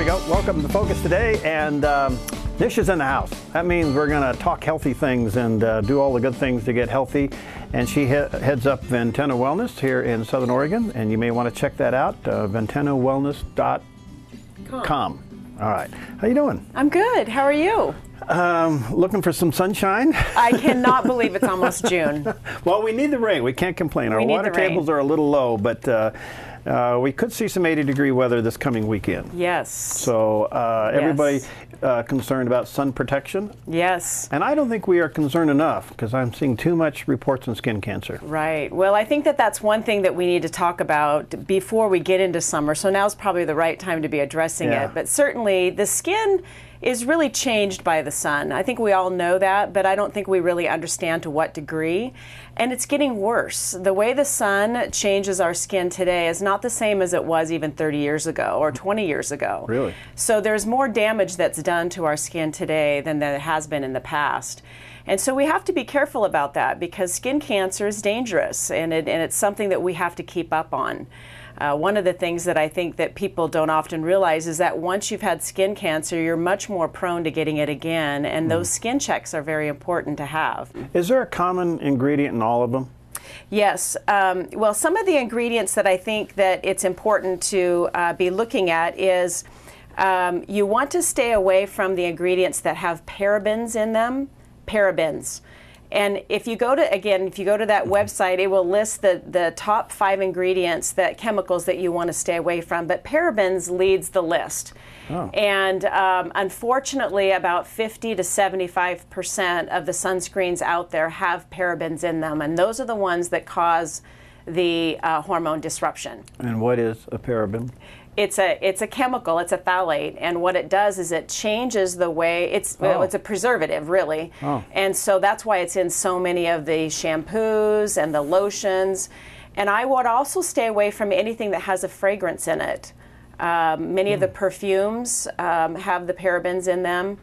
we go. Welcome to Focus today, and Nisha's in the house. That means we're going to talk healthy things and do all the good things to get healthy. And she heads up Ventana Wellness here in Southern Oregon, and you may want to check that out, ventanawellness.com. All right. How you doing? I'm good. How are you? Looking for some sunshine. I cannot believe it's almost June. Well, we need the rain. We can't complain. Our water tables are a little low, but we could see some 80-degree weather this coming weekend. Yes. So everybody concerned about sun protection? Yes. And I don't think we are concerned enough because I'm seeing too much reports on skin cancer. Right. Well, I think that that's one thing that we need to talk about before we get into summer. So now's probably the right time to be addressing it. But certainly the skin is really changed by the sun. I think we all know that, but I don't think we really understand to what degree. And it's getting worse. The way the sun changes our skin today is not the same as it was even 30 years ago or 20 years ago. Really? So there's more damage that's done to our skin today than there has been in the past. And so we have to be careful about that because skin cancer is dangerous, and it's something that we have to keep up on. One of the things that I think that people don't often realize is that once you've had skin cancer, you're much more prone to getting it again, and those skin checks are very important to have. Is there a common ingredient in all of them? Yes. Well, some of the ingredients that I think that it's important to be looking at is you want to stay away from the ingredients that have parabens in them. Parabens. And if you go to, if you go to that website, it will list the top 5 ingredients, chemicals that you want to stay away from. But parabens leads the list. Oh. And unfortunately, about 50 to 75% of the sunscreens out there have parabens in them. And those are the ones that cause the hormone disruption. And what is a paraben? It's a chemical. It's a phthalate, and what it does is it changes the way it's a preservative, really. Oh. And so that's why it's in so many of the shampoos and the lotions. And I would also stay away from anything that has a fragrance in it. Many of the perfumes have the parabens in them,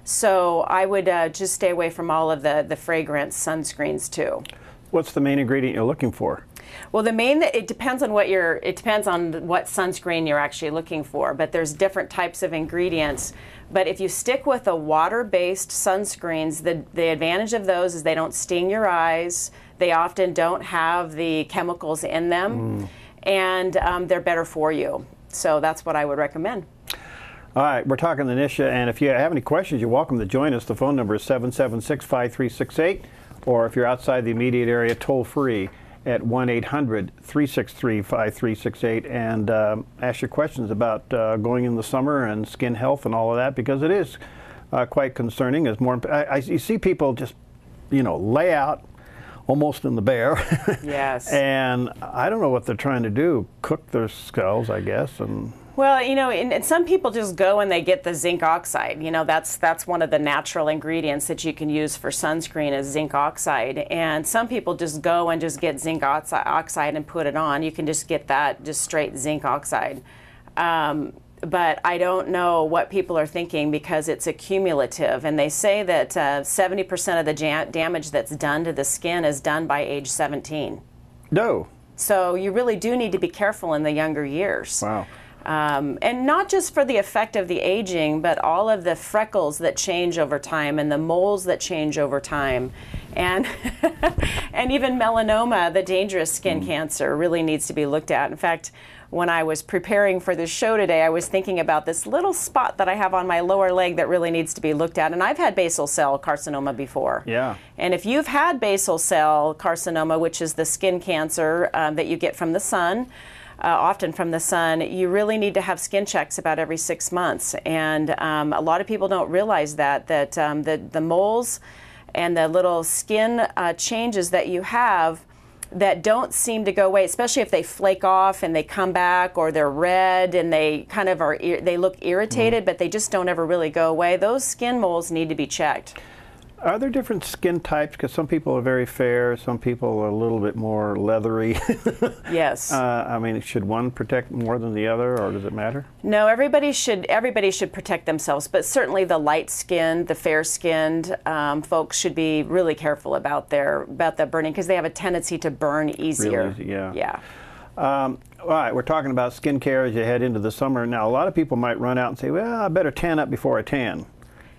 so I would just stay away from all of the fragrance sunscreens too. What's the main ingredient you're looking for? Well, it depends on what sunscreen you're actually looking for, but there's different types of ingredients. But if you stick with the water-based sunscreens, the advantage of those is they don't sting your eyes. They often don't have the chemicals in them, and they're better for you. So that's what I would recommend. All right, we're talking to Nisha, and if you have any questions, you're welcome to join us. The phone number is 776-5368, or if you're outside the immediate area, toll-free at 1-800-363-5368, and ask your questions about going in the summer and skin health and all of that, because it is quite concerning. It's more. You see people just, lay out almost in the bare. Yes. And I don't know what they're trying to do. Cook their skulls, I guess, and. Well, and some people just go and they get the zinc oxide. That's one of the natural ingredients that you can use for sunscreen is zinc oxide. And some people just go and just get zinc oxide and put it on. You can just get that, just straight zinc oxide. But I don't know what people are thinking because it's accumulative. And they say that 70% of the damage that's done to the skin is done by age 17. No. So you really do need to be careful in the younger years. Wow. And not just for the effect of the aging, but all of the freckles that change over time and the moles that change over time. And, and even melanoma, the dangerous skin cancer, really needs to be looked at. In fact, when I was preparing for this show today, I was thinking about this little spot that I have on my lower leg that really needs to be looked at. And I've had basal cell carcinoma before. Yeah. And if you've had basal cell carcinoma, which is the skin cancer that you get from the sun, often from the sun, you really need to have skin checks about every 6 months. And a lot of people don't realize that the moles and the little skin changes that you have that don't seem to go away, especially if they flake off and they come back, or they're red and they kind of they look irritated, but they just don't ever really go away. Those skin moles need to be checked. Are there different skin types? Because some people are very fair, some people are a little bit more leathery. Yes. I mean, should one protect more than the other, or does it matter? No, everybody should protect themselves, but certainly the light-skinned, the fair-skinned folks should be really careful about the burning, because they have a tendency to burn easier. Real easy, yeah. Yeah. All right, we're talking about skincare as you head into the summer. Now, a lot of people might run out and say, well, I better tan up before I tan.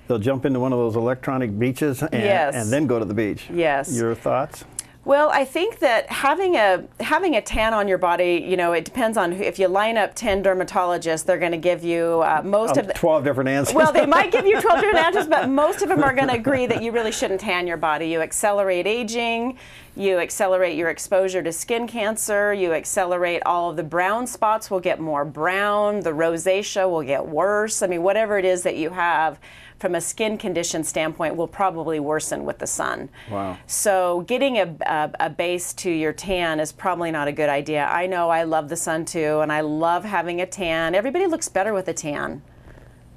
They'll jump into one of those electronic beaches and, Yes. and then go to the beach. Yes. Your thoughts? Well, I think that having a tan on your body, you know, it depends on if you line up 10 dermatologists, they're going to give you most of the 12 different answers. Well, they might give you 12 different answers, but most of them are going to agree that you really shouldn't tan your body. You accelerate aging, you accelerate your exposure to skin cancer, you accelerate all of the brown spots will get more brown, the rosacea will get worse. I mean, whatever it is that you have from a skin condition standpoint will probably worsen with the sun. Wow. So getting a base to your tan is probably not a good idea. I know I love the sun too, and I love having a tan. Everybody looks better with a tan.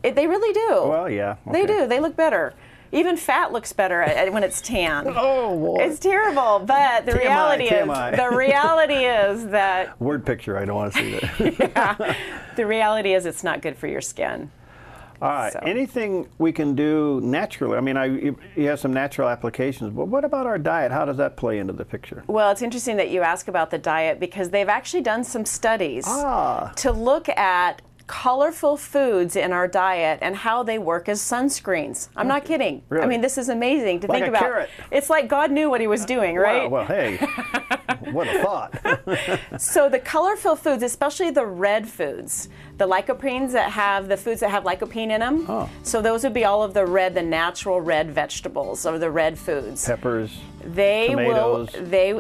They really do. Well, yeah. Okay. They do. They look better. Even fat looks better when it's tan. Oh, boy. It's terrible, but the reality is that Word picture, I don't want to see that. yeah, the reality is it's not good for your skin. All right. So. Anything we can do naturally? I mean, you have some natural applications, but what about our diet? How does that play into the picture? Well, it's interesting that you ask about the diet because they've actually done some studies to look at colorful foods in our diet and how they work as sunscreens. I'm not kidding. Really? I mean, this is amazing to Like think a about. carrot. It's like God knew what he was doing, right? Well, hey, what a thought. So the colorful foods, especially the red foods, the lycopenes that have the foods that have lycopene in them. Oh. So those would be all of the natural red vegetables or the red foods. Peppers, They tomatoes.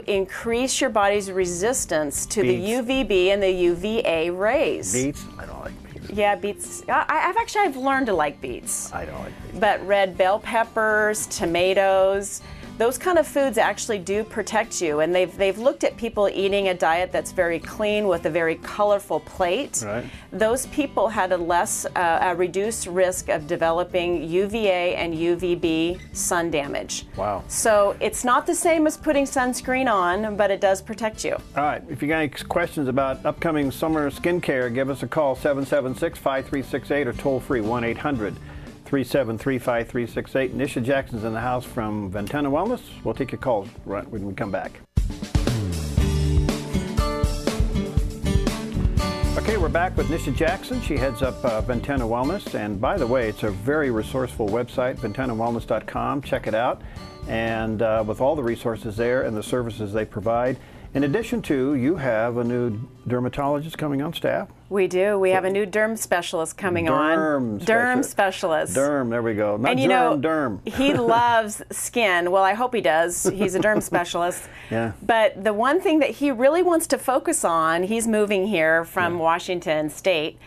increase your body's resistance to Beets. the UVB and the UVA rays. Beets. I don't like beets. Yeah, beets. I've learned to like beets. I don't like beets. But red bell peppers, tomatoes, those kind of foods actually do protect you. And they've looked at people eating a diet that's very clean with a very colorful plate. Right. Those people had a reduced risk of developing UVA and UVB sun damage. Wow. So it's not the same as putting sunscreen on, but it does protect you. All right. If you got any questions about upcoming summer skincare, give us a call, 776-5368, or toll free, 1-800-373-5368. Nisha Jackson's in the house from Ventana Wellness. We'll take your calls right when we come back. Okay, we're back with Nisha Jackson. She heads up Ventana Wellness. And by the way, it's a very resourceful website, ventanawellness.com. Check it out. And with all the resources there and the services they provide. In addition to, you have a new dermatologist coming on staff. We do. We have a new derm specialist coming on. Derm specialist. Derm, there we go. Not and derm. He loves skin. Well, I hope he does. He's a derm specialist. Yeah. But the one thing that he really wants to focus on, he's moving here from Washington State,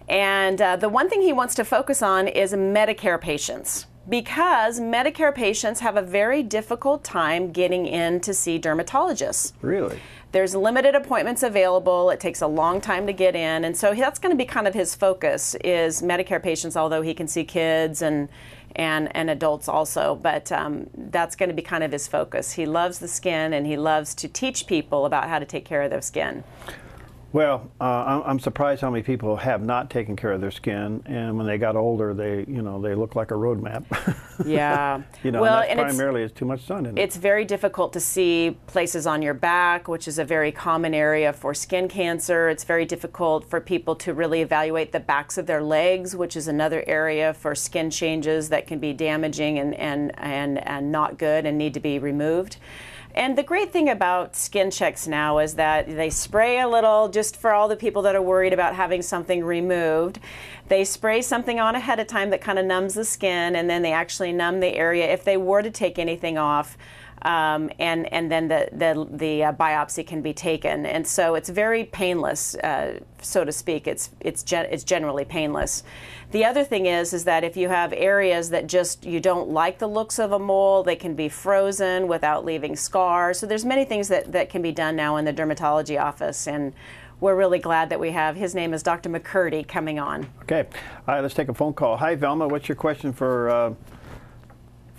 and the one thing he wants to focus on is Medicare patients. Because Medicare patients have a very difficult time getting in to see dermatologists. Really? There's limited appointments available. It takes a long time to get in. And so that's going to be kind of his focus is Medicare patients, although he can see kids and adults also. But that's going to be kind of his focus. He loves the skin and he loves to teach people about how to take care of their skin. Well, I'm surprised how many people have not taken care of their skin, and when they got older, they look like a road map. Yeah. Well, and that's primarily it's too much sun in it. It's very difficult to see places on your back, which is a very common area for skin cancer. It's very difficult for people to really evaluate the backs of their legs, which is another area for skin changes that can be damaging and not good and need to be removed. And the great thing about skin checks now is that they spray a little, just for all the people that are worried about having something removed. They spray something on ahead of time that kind of numbs the skin, and then they actually numb the area if they were to take anything off. And then the biopsy can be taken, and so it's very painless, so to speak. It's generally painless. The other thing is that if you have areas that just you don't like the looks of a mole, they can be frozen without leaving scars. So there's many things that can be done now in the dermatology office, and we're really glad that we have. His name is Dr. McCurdy coming on. Okay, all right. Let's take a phone call. Hi, Velma. What's your question for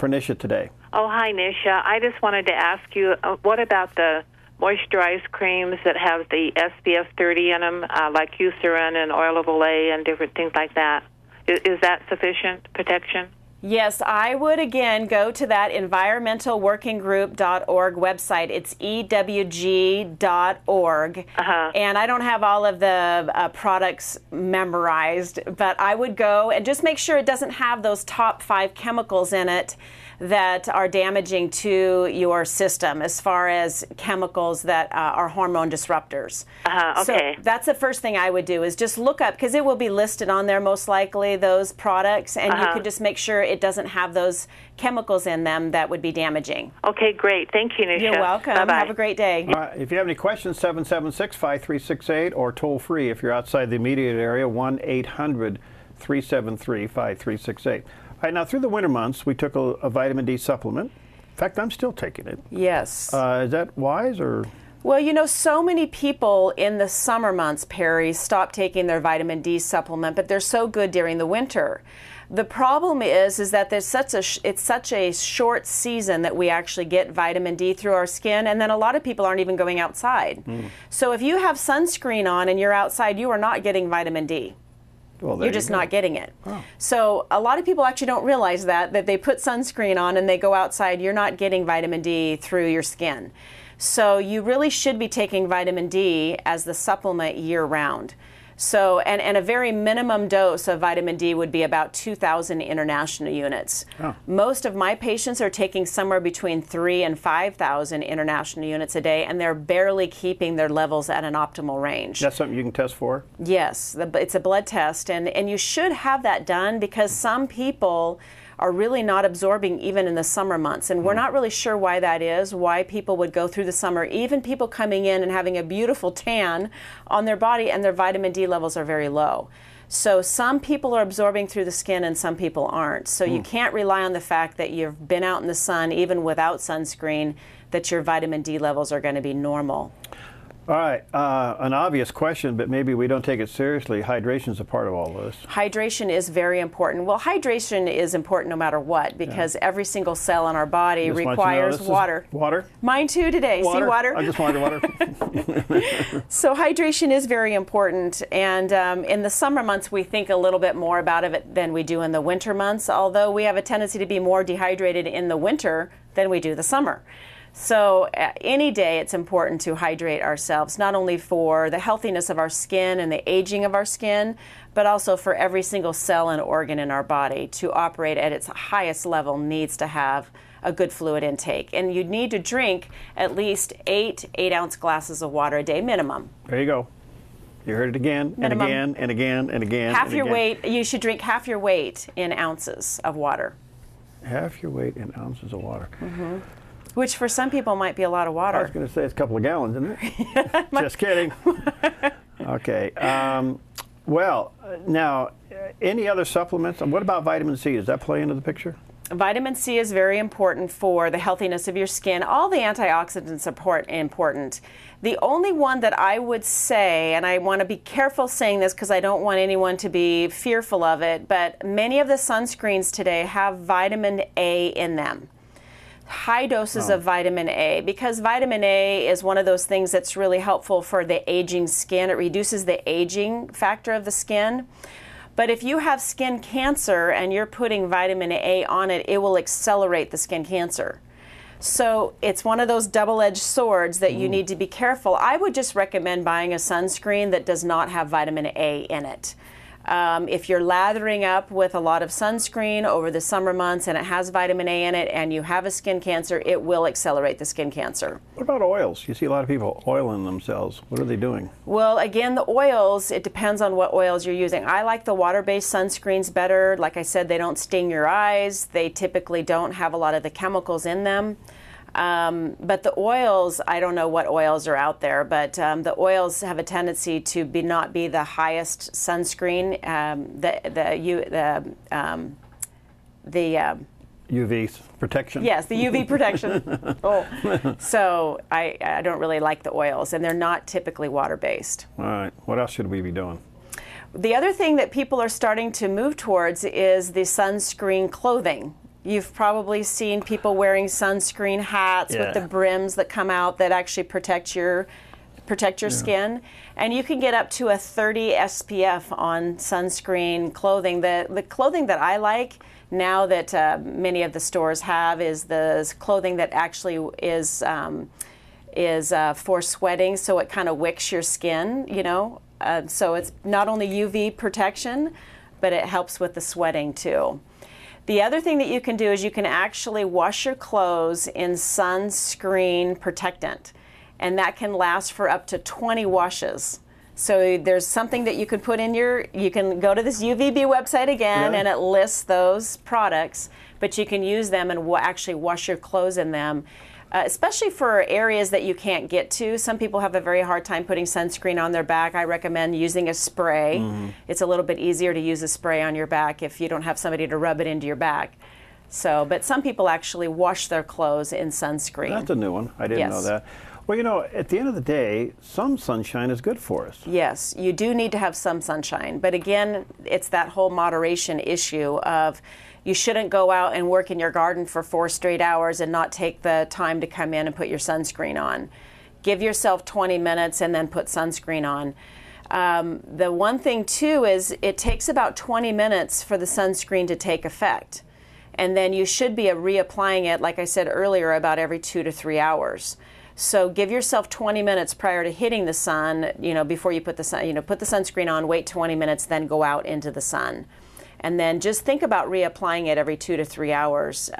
Nisha today? Oh, hi, Nisha. I just wanted to ask you, what about the moisturized creams that have the SPF 30 in them, like Eucerin and Oil of Olay and different things like that? Is that sufficient protection? Yes, I would again go to that environmentalworkinggroup.org website. It's ewg.org. And I don't have all of the products memorized, but I would go and just make sure it doesn't have those top 5 chemicals in it that are damaging to your system as far as chemicals that are hormone disruptors. Okay. So that's the first thing I would do is just look up, because it will be listed on there most likely, those products, and you can just make sure it doesn't have those chemicals in them that would be damaging. Okay, great. Thank you, Nisha. You're welcome. Bye-bye. Have a great day. All right, if you have any questions, 776-5368 or toll free if you're outside the immediate area, 1-800-373-5368. All right, now through the winter months, we took a vitamin D supplement. In fact, I'm still taking it. Yes. Is that wise or? Well, you know, so many people in the summer months, Perry, stop taking their vitamin D supplement, but they're so good during the winter. The problem is that there's it's such a short season that we actually get vitamin D through our skin, and then a lot of people aren't even going outside. So if you have sunscreen on and you're outside, you are not getting vitamin D. Well, You're just not getting it. Oh. So a lot of people actually don't realize that they put sunscreen on and they go outside, you're not getting vitamin D through your skin. So you really should be taking vitamin D as the supplement year-round. So, and a very minimum dose of vitamin D would be about 2,000 international units. Oh. Most of my patients are taking somewhere between 3,000 and 5,000 international units a day, and they're barely keeping their levels at an optimal range. That's something you can test for? Yes, it's a blood test, and you should have that done because some people are really not absorbing even in the summer months, and we're not really sure why that is, why people would go through the summer, even people coming in and having a beautiful tan on their body and their vitamin D levels are very low. So some people are absorbing through the skin and some people aren't. So you can't rely on the fact that you've been out in the sun, even without sunscreen, that your vitamin D levels are going to be normal. All right, an obvious question, but maybe we don't take it seriously. Hydration is a part of all this. Hydration is very important. Well, hydration is important no matter what, because every single cell in our body requires water. Water? Mine too today. Water. See, water? I just wanted water. So hydration is very important, and in the summer months we think a little bit more about it than we do in the winter months, although we have a tendency to be more dehydrated in the winter than we do the summer. So any day it's important to hydrate ourselves, not only for the healthiness of our skin and the aging of our skin, but also for every single cell and organ in our body to operate at its highest level needs to have a good fluid intake. And you need to drink at least 8 8-ounce glasses of water a day minimum. There you go. You heard it again, and Minimum. again, and again, and again. Half and your again. weight, you should drink half your weight in ounces of water. Half your weight in ounces of water. Which for some people might be a lot of water. I was going to say it's a couple of gallons, isn't it? Just kidding. Okay. Well, now, any other supplements? What about vitamin C? Does that play into the picture? Vitamin C is very important for the healthiness of your skin. All the antioxidants are important. The only one that I would say, and I want to be careful saying this because I don't want anyone to be fearful of it, but many of the sunscreens today have vitamin A in them. High doses of vitamin A, because vitamin A is one of those things that's really helpful for the aging skin. It reduces the aging factor of the skin. But if you have skin cancer and you're putting vitamin A on it, it will accelerate the skin cancer. So it's one of those double-edged swords that you need to be careful. I would just recommend buying a sunscreen that does not have vitamin A in it. If you're lathering up with a lot of sunscreen over the summer months and it has vitamin A in it and you have a skin cancer, it will accelerate the skin cancer. What about oils? You see a lot of people oiling themselves. What are they doing? Well, again, the oils, it depends on what oils you're using. I like the water-based sunscreens better. Like I said, they don't sting your eyes. They typically don't have a lot of the chemicals in them. But the oils, I don't know what oils are out there, but the oils have a tendency to not be the highest sunscreen. The UV protection? Yes, the UV protection. So I don't really like the oils, and they're not typically water-based. All right. What else should we be doing? The other thing that people are starting to move towards is the sunscreen clothing. You've probably seen people wearing sunscreen hats with the brims that come out that actually protect your protect your skin. And you can get up to a 30 SPF on sunscreen clothing. The clothing that I like now that many of the stores have is the clothing that actually is for sweating, so it kind of wicks your skin, you know. So it's not only UV protection, but it helps with the sweating too. The other thing that you can do is you can actually wash your clothes in sunscreen protectant, and that can last for up to 20 washes. So there's something that you can put in you can go to this UVB website again, and it lists those products, but you can use them and actually wash your clothes in them. Especially for areas that you can't get to. Some people have a very hard time putting sunscreen on their back. I recommend using a spray. It's a little bit easier to use a spray on your back if you don't have somebody to rub it into your back. So, but some people actually wash their clothes in sunscreen. That's a new one. I didn't know that. Well, you know, at the end of the day, some sunshine is good for us. Yes, you do need to have some sunshine. But again, it's that whole moderation issue of you shouldn't go out and work in your garden for 4 straight hours and not take the time to come in and put your sunscreen on. Give yourself 20 minutes and then put sunscreen on. The one thing too is it takes about 20 minutes for the sunscreen to take effect. And then you should be reapplying it, like I said earlier, about every 2 to 3 hours. So give yourself 20 minutes prior to hitting the sun, you know, before you put the sun, put the sunscreen on, wait 20 minutes, then go out into the sun. And then just think about reapplying it every 2 to 3 hours.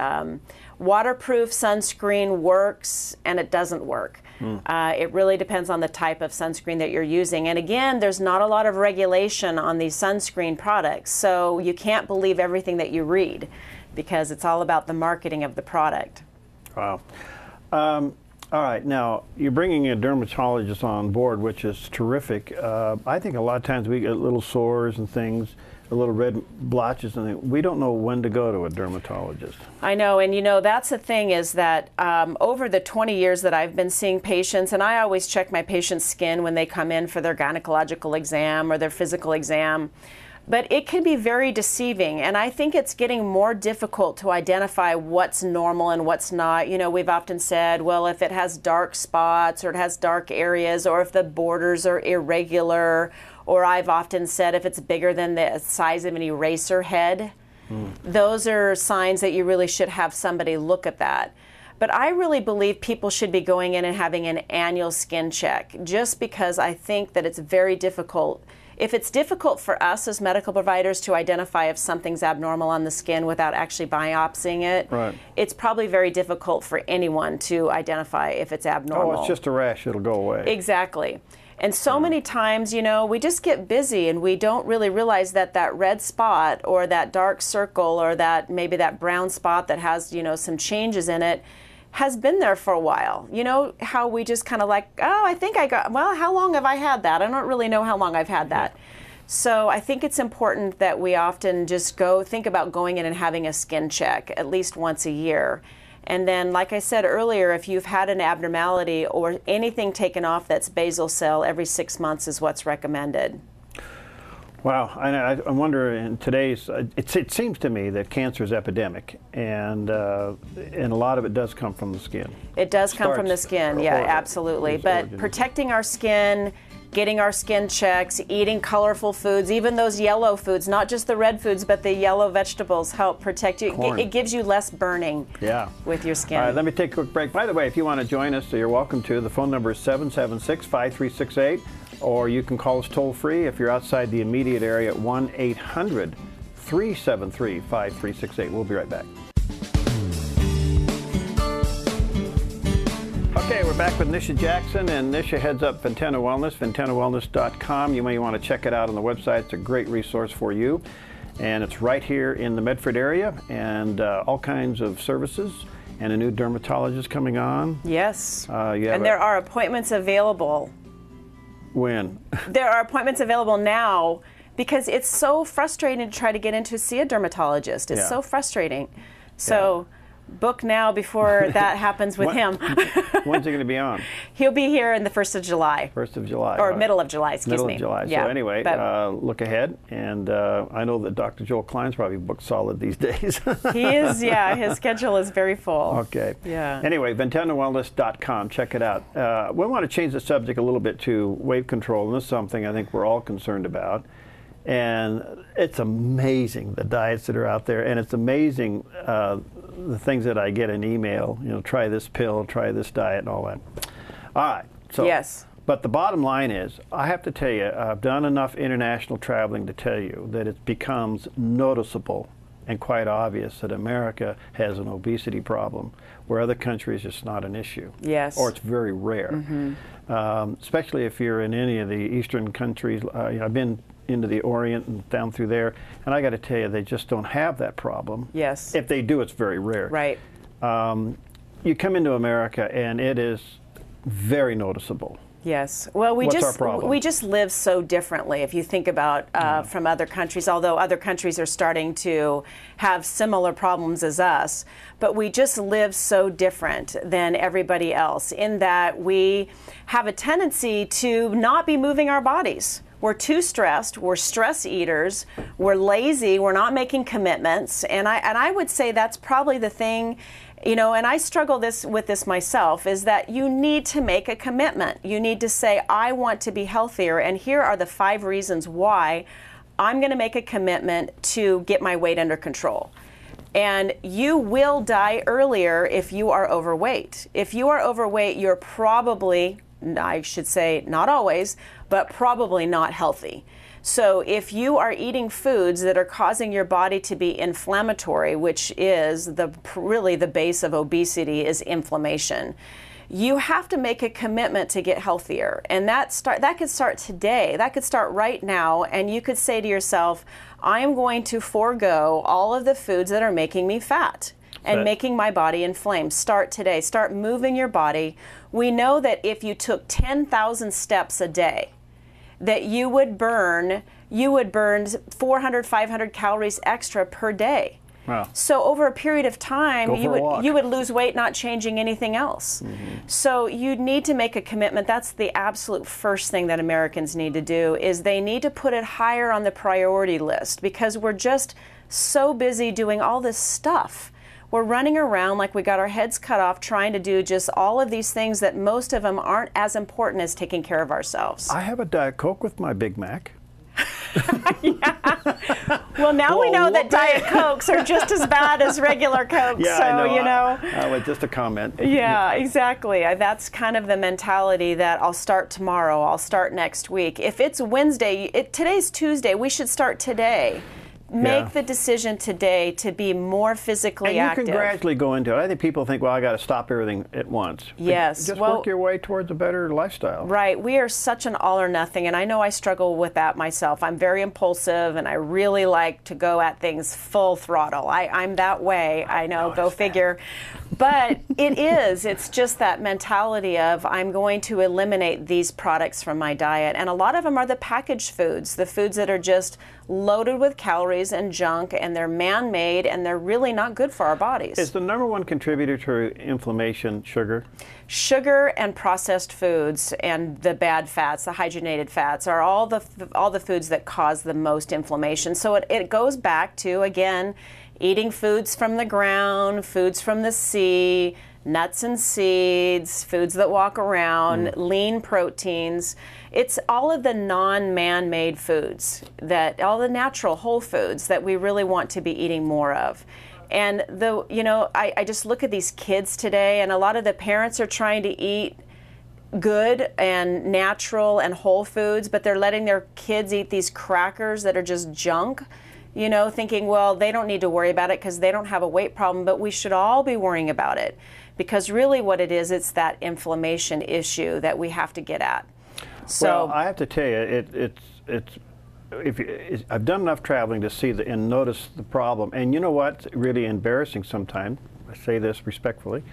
Waterproof sunscreen works and it doesn't work. It really depends on the type of sunscreen that you're using. And again, there's not a lot of regulation on these sunscreen products, so you can't believe everything that you read because it's all about the marketing of the product. Wow. All right, now you're bringing a dermatologist on board, which is terrific. I think a lot of times we get little sores and things, little red blotches, and we don't know when to go to a dermatologist. I know, and you know, that's the thing is that over the 20 years that I've been seeing patients, and I always check my patient's skin when they come in for their gynecological exam or their physical exam, but it can be very deceiving, and I think it's getting more difficult to identify what's normal and what's not. You know, we've often said, well, if it has dark spots or it has dark areas or if the borders are irregular, or I've often said if it's bigger than the size of an eraser head, those are signs that you really should have somebody look at that. But I really believe people should be going in and having an annual skin check, just because I think that it's very difficult. If it's difficult for us as medical providers to identify if something's abnormal on the skin without actually biopsying it, it's probably very difficult for anyone to identify if it's abnormal. Oh, it's just a rash, it'll go away. Exactly. And so many times, you know, we just get busy and we don't really realize that that red spot or that dark circle or that maybe that brown spot that has, you know, some changes in it has been there for a while. You know, how we just kind of like, oh, I think I got, well, how long have I had that? I don't really know how long I've had that. So I think it's important that we often just think about going in and having a skin check at least once a year. And then, like I said earlier, if you've had an abnormality or anything taken off that's basal cell, every 6 months is what's recommended. Wow, I wonder in today's, it seems to me that cancer is epidemic, and a lot of it does come from the skin. It does come from the skin, yeah, absolutely. But protecting our skin, getting our skin checks, eating colorful foods, even those yellow foods, not just the red foods, but the yellow vegetables help protect you. It gives you less burning with your skin. All right, let me take a quick break. By the way, if you want to join us, you're welcome to. The phone number is 776-5368, or you can call us toll free if you're outside the immediate area at 1-800-373-5368. We'll be right back. Okay, we're back with Nisha Jackson, and Nisha heads up Ventana Wellness, ventanawellness.com. You may want to check it out on the website. It's a great resource for you, and it's right here in the Medford area, and all kinds of services, and a new dermatologist coming on. Yes, and there are appointments available. When? There are appointments available now, because it's so frustrating to try to get in to see a dermatologist. It's so frustrating. So book now before that happens with him. When's he going to be on? He'll be here in the 1st of July. 1st of July. Or middle of July, excuse me. Middle of July. Yeah, so anyway, look ahead. And I know that Dr. Joel Klein's probably booked solid these days. He is, yeah. His schedule is very full. Okay. Yeah. Anyway, VentanaWellness.com. Check it out. We want to change the subject a little bit to weight control, and this is something I think we're all concerned about. And it's amazing the diets that are out there, and it's amazing the things that I get in email. You know, try this pill, try this diet, and all that. All right. So, yes. But the bottom line is, I have to tell you, I've done enough international traveling to tell you that it becomes noticeable and quite obvious that America has an obesity problem, where other countries it's not an issue. Yes. Or it's very rare. Especially if you're in any of the Eastern countries. I've been into the Orient and down through there, and I got to tell you, they just don't have that problem. Yes. If they do, it's very rare. Right. You come into America, and it is very noticeable. Yes. Well, we just live so differently. If you think about from other countries, although other countries are starting to have similar problems as us, but we just live so different than everybody else in that we have a tendency to not be moving our bodies. We're too stressed, we're stress eaters, we're lazy, we're not making commitments, and I would say that's probably the thing, you know, and I struggle with this myself, is that you need to make a commitment. You need to say, I want to be healthier, and here are the 5 reasons why I'm going to make a commitment to get my weight under control. And you will die earlier if you are overweight. If you are overweight, you're probably, I should say not always, but probably not healthy. So if you are eating foods that are causing your body to be inflammatory, which is really the base of obesity, is inflammation, you have to make a commitment to get healthier. And that could start today. That could start right now. And you could say to yourself, I am going to forego all of the foods that are making me fat and making my body inflamed. Start today. Start moving your body. We know that if you took 10,000 steps a day, that you would burn 400, 500 calories extra per day. Wow. So over a period of time, you would lose weight not changing anything else. So you need to make a commitment. That's the absolute first thing that Americans need to do, is they need to put it higher on the priority list, because we're just so busy doing all this stuff. We're running around like we got our heads cut off trying to do just all of these things that most of them aren't as important as taking care of ourselves. I have a Diet Coke with my Big Mac. Yeah. Well, now we know that Diet Cokes are just as bad as regular Cokes. Yeah, so, I know. You know. Just a comment. Yeah, exactly. That's kind of the mentality that I'll start tomorrow, I'll start next week. If it's Wednesday, today's Tuesday, we should start today. Make the decision today to be more physically active. And you can gradually go into it. I think people think, well, I got to stop everything at once. Yes. Just work your way towards a better lifestyle. Right. We are such an all or nothing, and I know I struggle with that myself. I'm very impulsive, and I really like to go at things full throttle. I'm that way. I know, go figure. But it's just that mentality of, I'm going to eliminate these products from my diet. And a lot of them are the packaged foods, the foods that are just loaded with calories and junk, and they're man-made, and they're really not good for our bodies. Is the #1 contributor to inflammation sugar? Sugar and processed foods and the bad fats, the hydrogenated fats, are all the foods that cause the most inflammation. So it goes back to, again, eating foods from the ground, foods from the sea, nuts and seeds, foods that walk around, lean proteins. It's all of the non-man-made foods, all the natural whole foods that we really want to be eating more of. And I just look at these kids today, and a lot of the parents are trying to eat good and natural and whole foods, but they're letting their kids eat these crackers that are just junk, thinking, well, they don't need to worry about it because they don't have a weight problem, but we should all be worrying about it, because really what it is, it's that inflammation issue that we have to get at. So, well, I have to tell you, I've done enough traveling to see and notice the problem. And you know what's really embarrassing sometimes, I say this respectfully,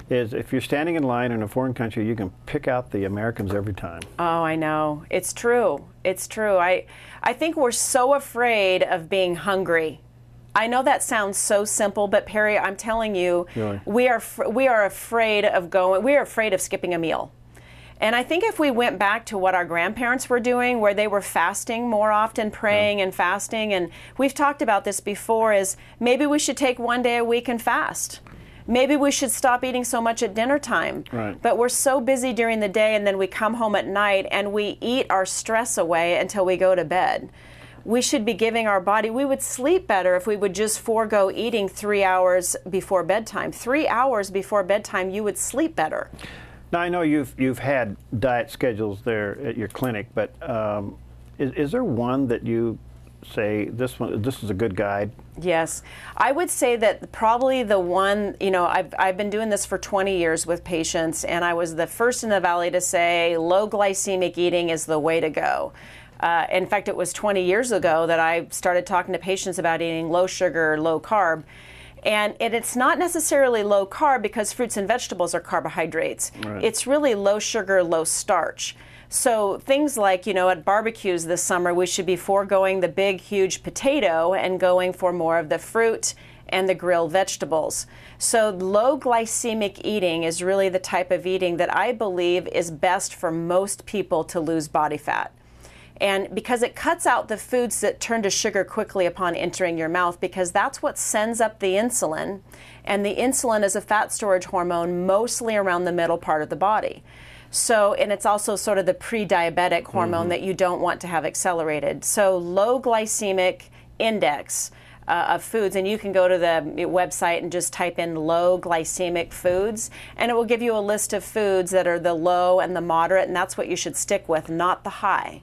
is if you're standing in line in a foreign country, you can pick out the Americans every time. Oh, I know. It's true. It's true. I think we're so afraid of being hungry I know that sounds so simple, but Perry, I'm telling you, Really? we are afraid of skipping a meal. And I think if we went back to what our grandparents were doing, where they were fasting more often, praying and fasting, and we've talked about this before, is maybe we should take one day a week and fast. Maybe we should stop eating so much at dinner time. Right. But we're so busy during the day, and then we come home at night and we eat our stress away until we go to bed. We should be giving our body, we would sleep better if we would just forego eating 3 hours before bedtime. 3 hours before bedtime, you would sleep better. Now, I know you've had diet schedules there at your clinic, but is there one that you say this is a good guide? Yes, I would say that probably the one, I've been doing this for 20 years with patients, and I was the first in the Valley to say low glycemic eating is the way to go. In fact, it was 20 years ago that I started talking to patients about eating low sugar, low carb. And it's not necessarily low carb because fruits and vegetables are carbohydrates. Right. It's really low sugar, low starch. So things like, at barbecues this summer, we should be foregoing the big, huge potato and going for more of the fruit and the grilled vegetables. So low glycemic eating is really the type of eating that I believe is best for most people to lose body fat. And because it cuts out the foods that turn to sugar quickly upon entering your mouth, because that's what sends up the insulin. And the insulin is a fat storage hormone mostly around the middle part of the body. So, and it's also sort of the pre-diabetic hormone that you don't want to have accelerated. So low glycemic index of foods, and you can go to the website and just type in low glycemic foods, and it will give you a list of foods that are the low and the moderate, and that's what you should stick with, not the high.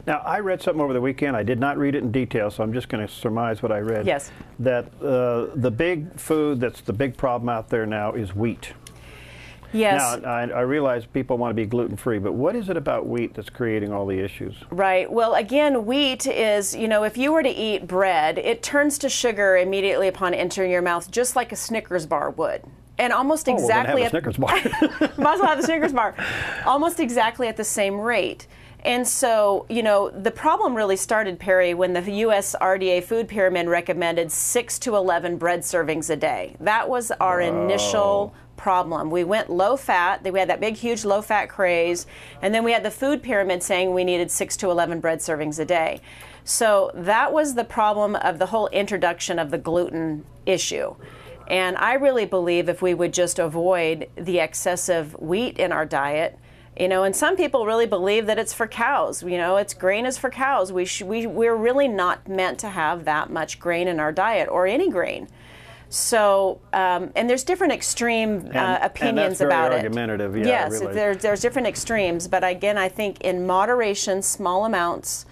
Now, I read something over the weekend. I did not read it in detail, so I'm just going to surmise what I read. Yes. That the big food that's the big problem out there now is wheat. Yes. Now, I realize people want to be gluten-free, but what is it about wheat that's creating all the issues? Right. Well, again, wheat is, if you were to eat bread, it turns to sugar immediately upon entering your mouth, just like a Snickers bar would. And almost exactly have a Snickers bar. Might as well have the Snickers bar. Almost exactly at the same rate. And so, the problem really started, Perry, when the U.S. RDA food pyramid recommended 6 to 11 bread servings a day. That was our initial problem. We went low fat. We had that big, huge low fat craze. And then we had the food pyramid saying we needed 6 to 11 bread servings a day. So that was the problem of the whole introduction of the gluten issue. And I really believe if we would just avoid the excessive wheat in our diet, and some people really believe that it's for cows. It's grain is for cows. We're really not meant to have that much grain in our diet, or any grain. So, and there's different extreme opinions about it. And that's very argumentative. Yeah, yes, there's different extremes. But again, I think in moderation, small amounts.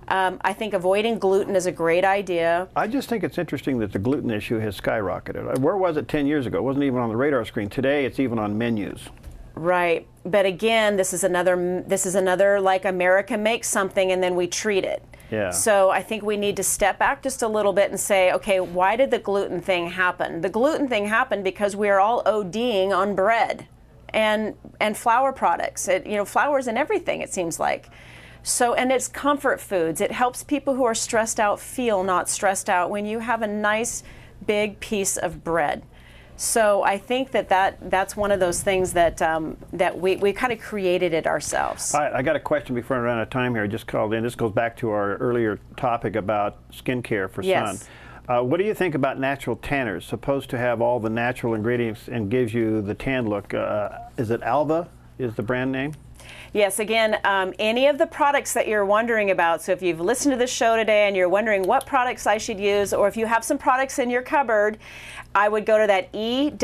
I think avoiding gluten is a great idea. I just think it's interesting that the gluten issue has skyrocketed. Where was it 10 years ago? It wasn't even on the radar screen. Today, it's even on menus. Right. But again, this is another like America makes something and then we treat it. Yeah. So I think we need to step back just a little bit and say, okay, why did the gluten thing happen? The gluten thing happened because we are all ODing on bread and flour products. Flour's in everything, it seems like. So, and it's comfort foods. It helps people who are stressed out feel not stressed out when you have a nice big piece of bread. So I think that's one of those things that we kind of created it ourselves. All right, I got a question before I run out of time here. I just called in. This goes back to our earlier topic about skincare for Yes. sun. What do you think about natural tanners? Supposed to have all the natural ingredients and gives you the tan look. Is it Alva is the brand name? Yes, again, any of the products that you're wondering about, so if you've listened to this show today and you're wondering what products I should use, or if you have some products in your cupboard, I would go to that ewg.org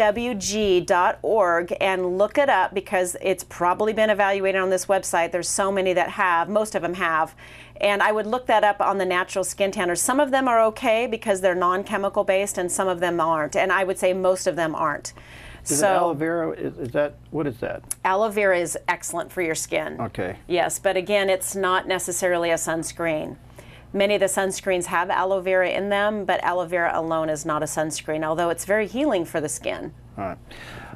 and look it up, because it's probably been evaluated on this website. There's so many that have, most of them have. And I would look that up on the natural skin tanners. Some of them are okay because they're non-chemical based, and some of them aren't. And I would say most of them aren't. Is it aloe vera? Is that, what is that? Aloe vera is excellent for your skin. Okay. Yes, but again, it's not necessarily a sunscreen. Many of the sunscreens have aloe vera in them, but aloe vera alone is not a sunscreen, although it's very healing for the skin. All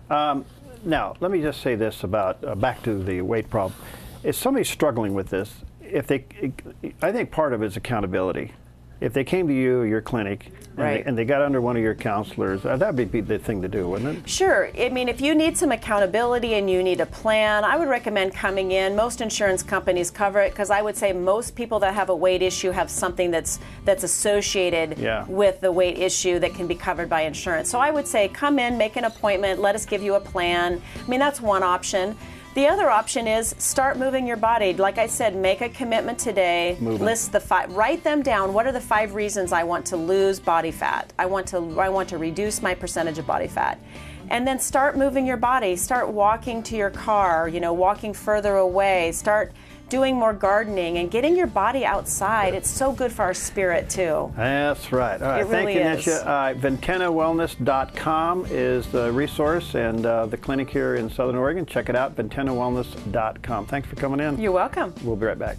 right. Now, let me just say this about, back to the weight problem. If somebody's struggling with this, I think part of it is accountability. if they came to you, your clinic, and, Right. they got under one of your counselors, that'd be the thing to do, wouldn't it? Sure. I mean, if you need some accountability and you need a plan, I would recommend coming in. Most insurance companies cover it because I would say most people that have a weight issue have something that's associated Yeah. with the weight issue that can be covered by insurance. So I would say come in, make an appointment, let us give you a plan. I mean, that's one option. The other option is start moving your body. Like I said, make a commitment today. Moving. List the 5. Write them down. What are the 5 reasons I want to lose body fat? I want to reduce my percentage of body fat. And then start moving your body. Start walking to your car, walking further away. Start doing more gardening and getting your body outside. It's so good for our spirit too. That's right. All right. It really Thank you, is. Nisha. VentanaWellness.com is the resource, and the clinic here in Southern Oregon. Check it out, VentanaWellness.com. Thanks for coming in. You're welcome. We'll be right back.